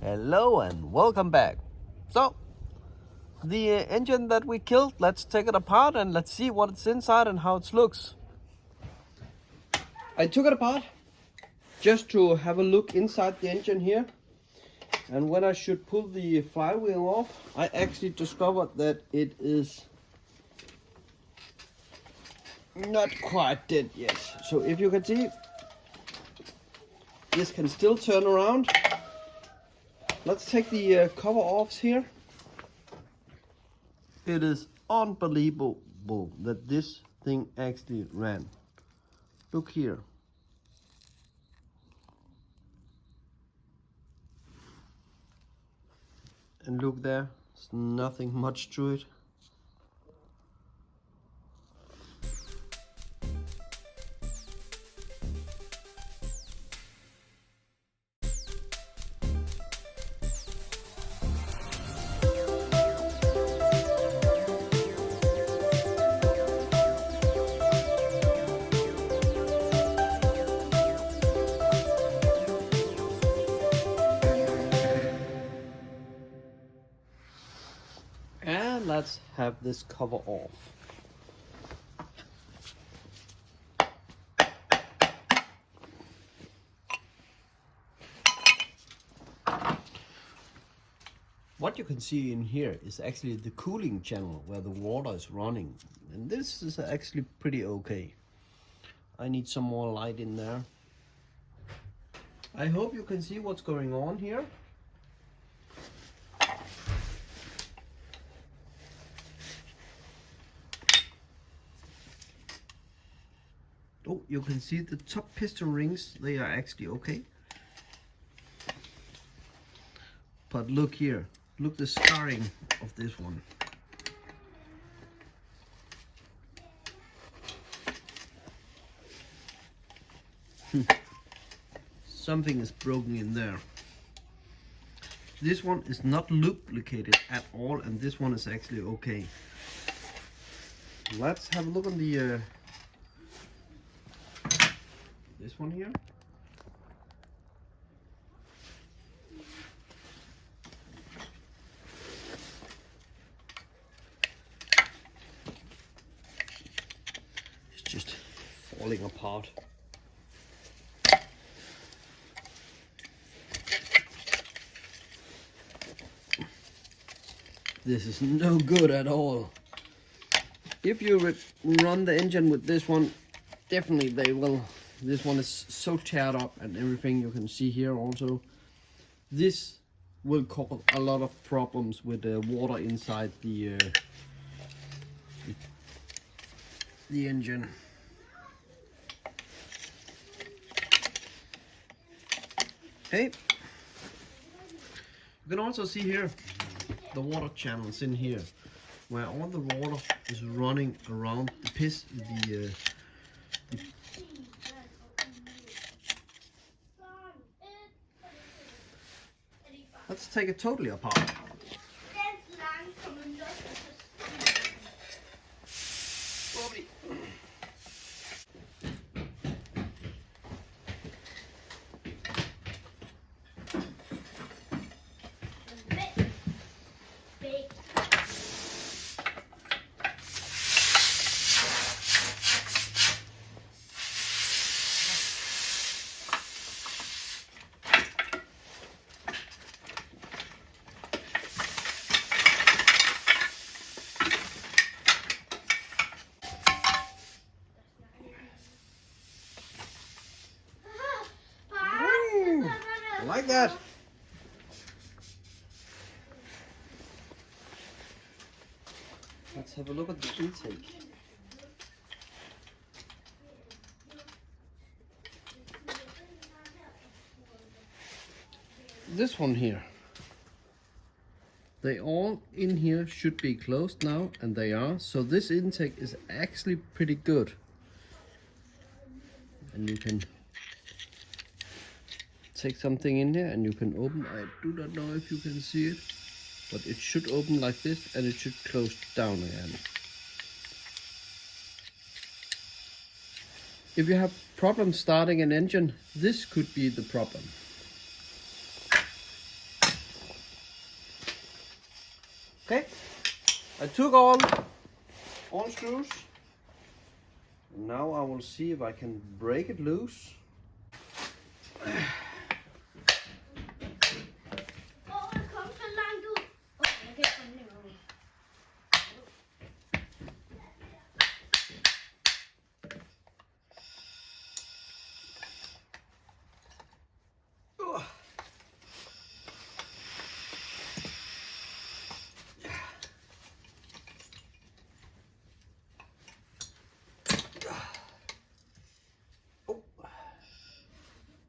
Hello and welcome back. So, the engine that we killed, let's take it apart and let's see what it's inside and how it looks. I took it apart just to have a look inside the engine here. And when I should pull the flywheel off, I actually discovered that it is not quite dead yet. So if you can see, this can still turn around. Let's take the cover off here. It is unbelievable that this thing actually ran. Look here. And look there, there's nothing much to it. And let's have this cover off. What you can see in here is actually the cooling channel where the water is running. And this is actually pretty okay. I need some more light in there. I hope you can see what's going on here. Oh, you can see the top piston rings, they are actually okay. But look here, look the scarring of this one. Something is broken in there. This one is not lubricated at all, and this one is actually okay. Let's have a look on the this one here. It's just falling apart. This is no good at all. If you run the engine with this one, definitely they will. This one is so teared up and everything, you can see here also. This will cause a lot of problems with the water inside the engine. Okay. You can also see here the water channels in here, where all the water is running around the Let's take it totally apart. Like that. Let's have a look at the intake. This one here. They all in here should be closed now, and they are. So this intake is actually pretty good. And you can take something in there and you can open. I do not know if you can see it, but it should open like this and it should close down again. If you have problems starting an engine, this could be the problem. Okay, I took all screws. Now I will see if I can break it loose.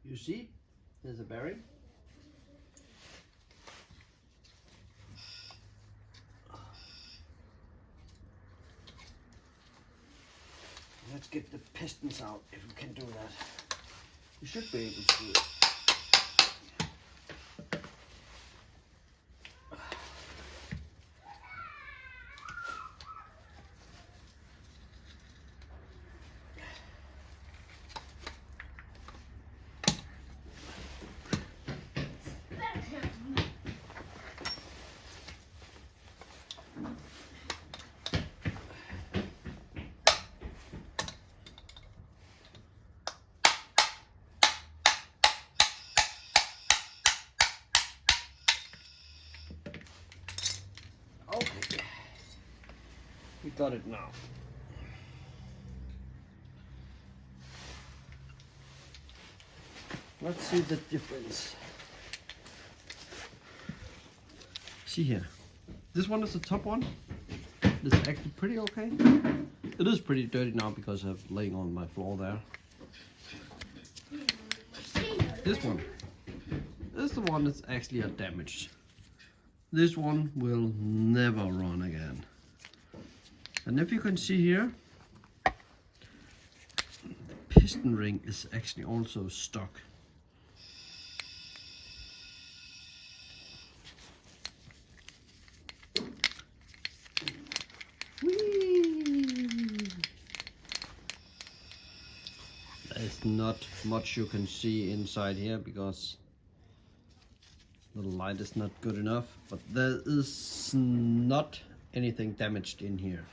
You see, there's a bearing. Let's get the pistons out if we can do that. We should be able to do it. Okay, we got it now. Let's see the difference. See here, this one is the top one. It's actually pretty okay. It is pretty dirty now because I'm laying on my floor there. This one is the one that's actually damaged. This one will never run again. And if you can see here, the piston ring is actually also stuck. There's not much you can see inside here because the light is not good enough, but there is not anything damaged in here.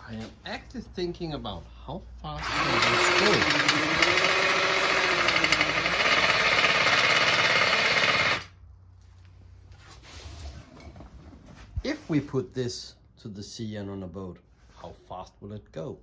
I am actually thinking about how fast can this go. If we put this to the sea and on a boat, how fast will it go?